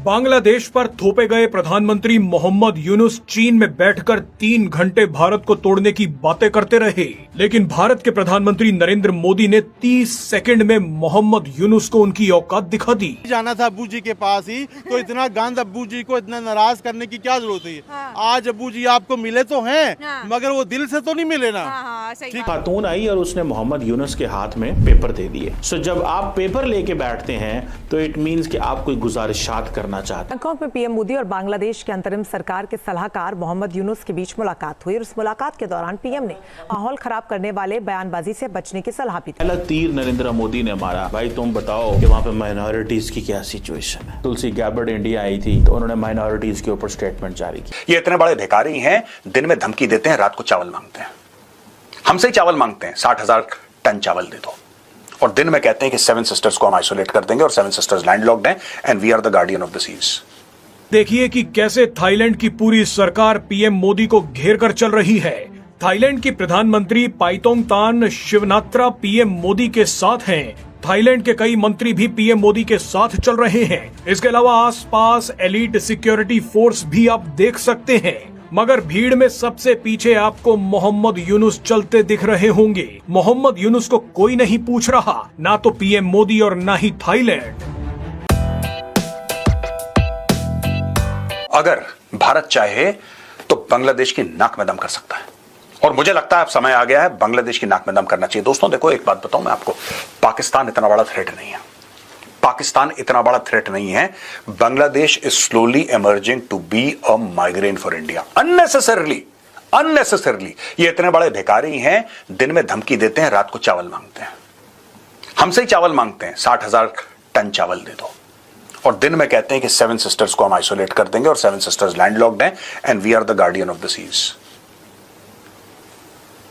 बांग्लादेश पर थोपे गए प्रधानमंत्री मोहम्मद यूनुस चीन में बैठकर 3 घंटे भारत को तोड़ने की बातें करते रहे, लेकिन भारत के प्रधानमंत्री नरेंद्र मोदी ने 30 सेकंड में मोहम्मद यूनुस को उनकी औकात दिखा दी। जाना था अब्बू जी के पास ही, तो इतना गंद अब्बू जी को इतना नाराज करने की क्या जरूरत है? हाँ। आज अब्बू जी आपको मिले तो हैं, हाँ। मगर वो दिल से तो नहीं मिले ना। हाँ, सही खातून आई और उसने मोहम्मद यूनुस के हाथ में पेपर दे दिए। सो जब आप पेपर लेके बैठते हैं तो इट मींस कि आप कोई गुजारिशात करना चाहते हैं। बैंकॉक में पीएम मोदी और बांग्लादेश के अंतरिम सरकार के सलाहकार मोहम्मद यूनुस के बीच मुलाकात हुई और उस मुलाकात के दौरान पीएम ने माहौल खराब करने वाले बयानबाजी से बचने की सलाह भी दी। पहला तीर नरेंद्र मोदी ने मारा, भाई तुम बताओ कि वहाँ पे माइनॉरिटीज की क्या सिचुएशन है। तुलसी गैबर्ड इंडिया आई थी तो उन्होंने माइनॉरिटीज के ऊपर स्टेटमेंट जारी की। ये इतने बड़े भिखारी हैं, दिन में धमकी देते हैं, रात को चावल मांगते हैं। हमसे ही चावल मांगते हैं, 60,000 टन चावल दे दो, और दिन में कहते हैं कि 7 सिस्टर्स को हम आइसोलेट कर देंगे और 7 सिस्टर्स लैंडलॉक्ड हैं and we are the guardian of the seas. देखिए कि कैसे थाईलैंड की पूरी सरकार पीएम मोदी को घेर कर चल रही है। थाईलैंड की प्रधानमंत्री पाइतोंगतान शिवनात्रा पीएम मोदी के साथ हैं। थाईलैंड के कई मंत्री भी पीएम मोदी के साथ चल रहे हैं। इसके अलावा आसपास एलीट सिक्योरिटी फोर्स भी आप देख सकते हैं, मगर भीड़ में सबसे पीछे आपको मोहम्मद यूनुस चलते दिख रहे होंगे। मोहम्मद यूनुस को कोई नहीं पूछ रहा, ना तो पीएम मोदी और ना ही थाईलैंड। अगर भारत चाहे तो बांग्लादेश की नाक में दम कर सकता है, और मुझे लगता है अब समय आ गया है बांग्लादेश की नाक में दम करना चाहिए। दोस्तों देखो, एक बात बताऊं मैं आपको, पाकिस्तान इतना बड़ा थ्रेट नहीं है। पाकिस्तान इतना बड़ा थ्रेट नहीं है। Bangladesh is slowly emerging to be a migraine for India unnecessarily. ये इतने बड़े भिखारी हैं, दिन में धमकी देते हैं, रात को चावल मांगते हैं। हमसे ही चावल मांगते हैं, 60,000 टन चावल दे दो, और दिन में कहते हैं कि 7 सिस्टर्स को हम आइसोलेट कर देंगे और 7 सिस्टर्स लैंडलॉक्ड हैं and we are the guardian of the seas.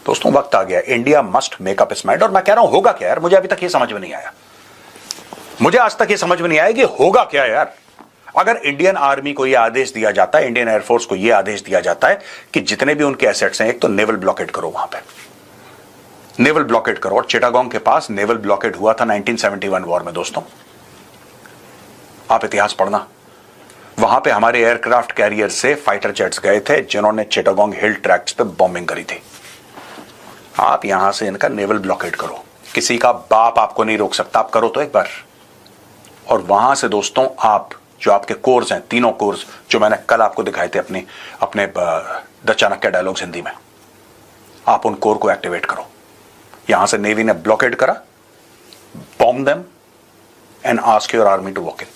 दोस्तों वक्त आ गया, India must make up its mind. और मैं कह रहा हूं होगा क्या यार, मुझे अभी तक ये समझ में नहीं आया। मुझे आज तक ये समझ में नहीं आया कि होगा क्या यार। अगर इंडियन आर्मी को यह आदेश दिया जाता है, इंडियन एयरफोर्स को यह आदेश दिया जाता है कि जितने भी उनके एसेट्स हैं, एक तो नेवल ब्लॉकेड करो, वहां पे नेवल ब्लॉकेड करो। और चिटागोंग के पास नेवल ब्लॉकेड हुआ था 1971 वॉर में। दोस्तों आप इतिहास पढ़ना, वहां पे हमारे एयरक्राफ्ट कैरियर से फाइटर जेट्स गए थे जिन्होंने चिटागोंग हिल ट्रैक्ट्स पे बॉम्बिंग करी थी। आप यहां से इनका नेवल ब्लॉकेड करो, किसी का बाप आपको नहीं रोक सकता, आप करो तो एक बार। और वहां से दोस्तों आप जो आपके कोर्स हैं, तीनों कोर्स जो मैंने कल आपको दिखाए थे अपने द चाणक्य डायलॉग्स हिंदी में, आप उन कोर को एक्टिवेट करो। यहां से नेवी ने ब्लॉकेड करा, bomb them and ask your army to walk in.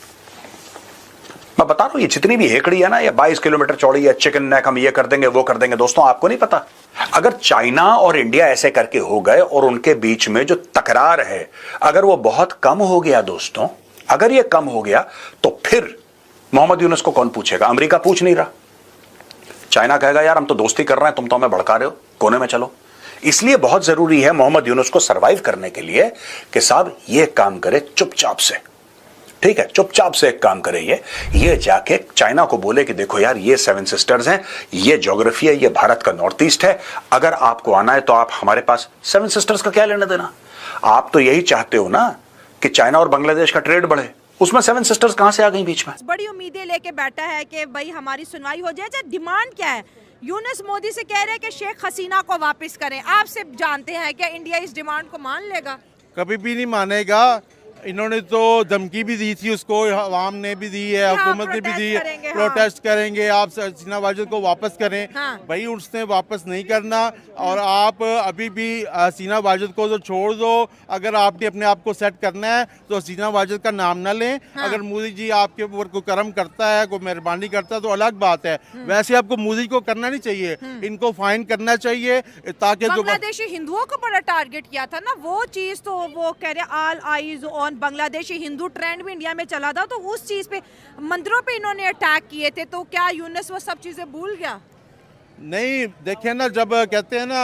मैं बता रहा हूं, ये जितनी भी हेकड़ी है ना, ये 22 किलोमीटर चौड़ी है, चिकन नेक, हम ये कर देंगे वो कर देंगे। दोस्तों आपको नहीं पता, अगर चाइना और इंडिया ऐसे करके हो गए और उनके बीच में जो तकरार है अगर वो बहुत कम हो गया दोस्तों, अगर ये कम हो गया तो फिर मोहम्मद यूनुस को कौन पूछेगा? अमेरिका पूछ नहीं रहा। चाइना कहेगा यार हम तो दोस्ती कर रहे हैं, तुम तो हमें भड़का रहे हो, कोने में चलो। इसलिए बहुत जरूरी है मोहम्मद यूनुस को सरवाइव करने के लिए कि साहब ये काम करे चुपचाप से, ठीक है, चुपचाप से एक काम करे, ये जाके चाइना को बोले कि देखो यार ये 7 सिस्टर्स हैं, ये ज्योग्राफी है, ये भारत का नॉर्थ ईस्ट है, अगर आपको आना है तो आप हमारे पास। 7 सिस्टर्स का क्या लेना देना? आप तो यही चाहते हो ना कि चाइना और बांग्लादेश का ट्रेड बढ़े, उसमें 7 सिस्टर्स कहां से आ गई बीच में? बड़ी उम्मीदें लेके बैठा है कि भाई हमारी सुनवाई हो जाए। डिमांड क्या है? यूनुस मोदी से कह रहे हैं कि शेख हसीना को वापस करें। आपसे जानते हैं क्या इंडिया इस डिमांड को मान लेगा? कभी भी नहीं मानेगा। इन्होंने तो धमकी भी दी थी उसको, अवाम ने भी दी है, हुकूमत ने भी दी है, प्रोटेस्ट करेंगे, आप हसीना वाजिद को वापस करें। भाई उसने वापस नहीं करना, और आप अभी भी हसीना वाजिद को तो छोड़ दो। अगर आपने अपने आप को सेट करना है तो हसीना वाजिद का नाम ना लें। अगर मोदी जी आपके ऊपर कोई करम करता है, कोई मेहरबानी करता है तो अलग बात है, वैसे आपको मोदी को करना नहीं चाहिए, इनको फाइन करना चाहिए। ताकि बांग्लादेशी हिंदुओं को बड़ा टारगेट किया था ना, वो चीज तो वो कह रहे all eyes on Bangladeshi Hindu trend भी इंडिया में चला था, तो उस चीज पे मंदिरों पे इन्होंने अटैक किए थे, तो क्या यूनुस वो सब चीजें भूल गया? नहीं, देखिए ना, जब कहते हैं ना,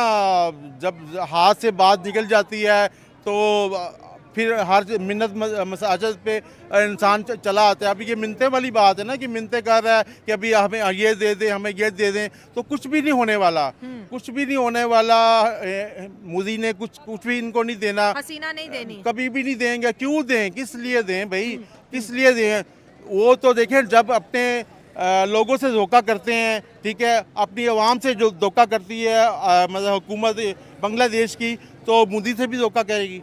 जब हाथ से बात निकल जाती है तो फिर हर मिन्नत मसाजद पे इंसान चला आता है। अभी ये मिन्नते वाली बात है ना कि मिन्नते कर रहा है कि अभी हमें ये दे दें, हमें ये दे दें, तो कुछ भी नहीं होने वाला, कुछ भी नहीं होने वाला। मोदी ने कुछ भी इनको नहीं देना, हसीना नहीं देनी, कभी भी नहीं देंगे। क्यों दें, किस लिए दें भाई, किस लिए दें? वो तो देखें जब अपने लोगों से धोखा करते हैं, ठीक है, अपनी आवाम से जो धोखा करती है मतलब हुकूमत बांग्लादेश की, तो मोदी से भी धोखा करेगी।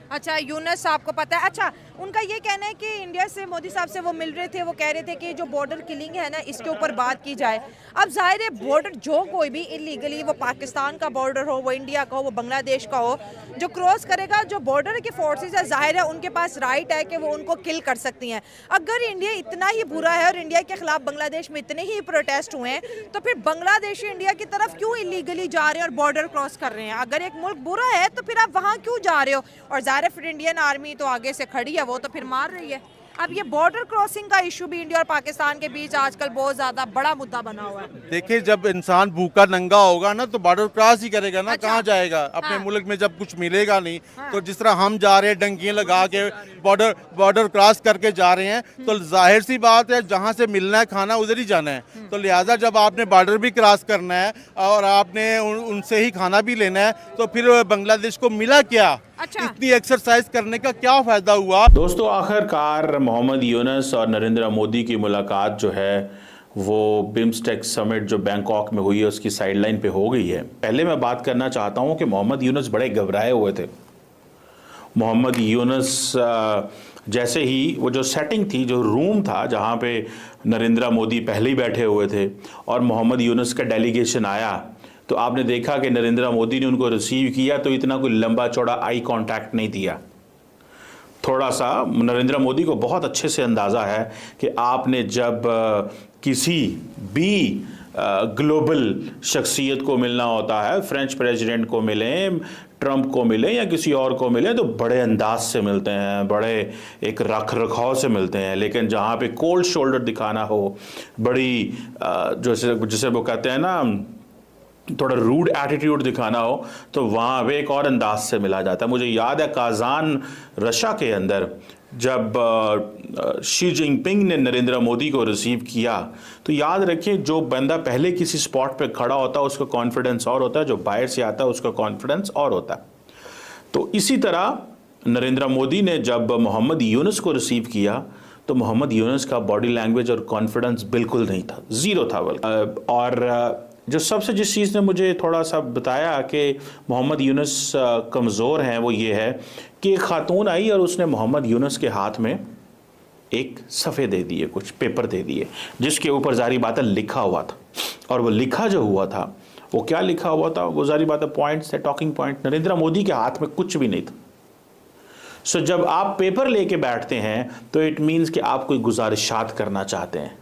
अच्छा, यूनुस साहब को पता है। अच्छा, उनका ये कहना है कि इंडिया से मोदी साहब से वो मिल रहे थे, वो कह रहे थे कि जो बॉर्डर किलिंग है ना, इसके ऊपर बात की जाए। अब जाहिर है बॉर्डर जो कोई भी इलीगली, वो पाकिस्तान का बॉर्डर हो, वो इंडिया का हो, वो बांग्लादेश का हो, जो क्रॉस करेगा, जो बॉर्डर की फोर्सेस है, जाहिर है उनके पास राइट है कि वो उनको किल कर सकती हैं। अगर इंडिया इतना ही बुरा है और इंडिया के खिलाफ बांग्लादेश में इतने ही प्रोटेस्ट हुए हैं, तो फिर बांग्लादेशी इंडिया की तरफ क्यों इलीगली जा रहे हैं और बॉर्डर क्रॉस कर रहे हैं? अगर एक मुल्क बुरा है तो फिर आप वहाँ क्यों जा रहे हो? और जाहिर है फिर इंडियन आर्मी तो आगे से खड़ी है, वो तो फिर मार रही है। अब ये बॉर्डर क्रॉसिंग का इशू भी इंडिया और पाकिस्तान के बीच आजकल बहुत ज्यादा बड़ा मुद्दा बना हुआ है। देखिए, जब इंसान भूखा नंगा होगा ना तो बॉर्डर क्रॉस ही करेगा ना। अच्छा। कहाँ जाएगा? अपने मुल्क में जब कुछ मिलेगा नहीं। तो जिस तरह हम जा रहे हैं डंकियां लगा के बॉर्डर क्रॉस करके जा रहे हैं, तो जाहिर सी बात है जहाँ से मिलना है खाना उधर ही जाना है। तो लिहाजा जब आपने बॉर्डर भी क्रॉस करना है और आपने उनसे ही खाना भी लेना है, तो फिर बांग्लादेश को मिला क्या? अच्छा। इतनी एक्सरसाइज करने का क्या फायदा हुआ? दोस्तों, आखिरकार मोहम्मद यूनुस और नरेंद्र मोदी की मुलाकात जो है वो बिम्स्टेक समिट जो बैंकॉक में हुई है उसकी साइडलाइन पे हो गई है। पहले मैं बात करना चाहता हूं कि मोहम्मद यूनुस बड़े घबराए हुए थे। मोहम्मद यूनुस जैसे ही वो जो सेटिंग थी, जो रूम था जहां पे नरेंद्र मोदी पहले ही बैठे हुए थे और मोहम्मद यूनुस का डेलीगेशन आया, तो आपने देखा कि नरेंद्र मोदी ने उनको रिसीव किया तो इतना कोई लंबा चौड़ा आई कांटेक्ट नहीं दिया। थोड़ा सा नरेंद्र मोदी को बहुत अच्छे से अंदाज़ा है कि आपने जब किसी भी ग्लोबल शख्सियत को मिलना होता है, फ्रेंच प्रेसिडेंट को मिलें, ट्रंप को मिले या किसी और को मिले, तो बड़े अंदाज से मिलते हैं, बड़े एक रख रखाव से मिलते हैं। लेकिन जहाँ पे कोल्ड शोल्डर दिखाना हो, बड़ी जैसे वो कहते हैं ना, थोड़ा रूड एटीट्यूड दिखाना हो, तो वहाँ पे एक और अंदाज से मिला जाता है। मुझे याद है काजान रशिया के अंदर जब शी जिनपिंग ने नरेंद्र मोदी को रिसीव किया, तो याद रखिए जो बंदा पहले किसी स्पॉट पे खड़ा होता है उसका कॉन्फिडेंस और होता है, जो बाहर से आता है उसका कॉन्फिडेंस और होता है। तो इसी तरह नरेंद्र मोदी ने जब मोहम्मद यूनुस को रिसीव किया तो मोहम्मद यूनुस का बॉडी लैंग्वेज और कॉन्फिडेंस बिल्कुल नहीं था, ज़ीरो था। और जो सबसे जिस चीज़ ने मुझे थोड़ा सा बताया कि मोहम्मद यूनुस कमज़ोर हैं, वो ये है कि एक खातून आई और उसने मोहम्मद यूनुस के हाथ में एक सफ़े दे दिए, कुछ पेपर दे दिए, जिसके ऊपर ज़ाहिर बात है लिखा हुआ था। और वो लिखा जो हुआ था, वो क्या लिखा हुआ था? वो ज़ाहिर बात है पॉइंट्स थे, टॉकिंग पॉइंट। नरेंद्र मोदी के हाथ में कुछ भी नहीं था। सो जब आप पेपर लेके बैठते हैं तो इट मीन्स कि आप कोई गुजारिशात करना चाहते हैं।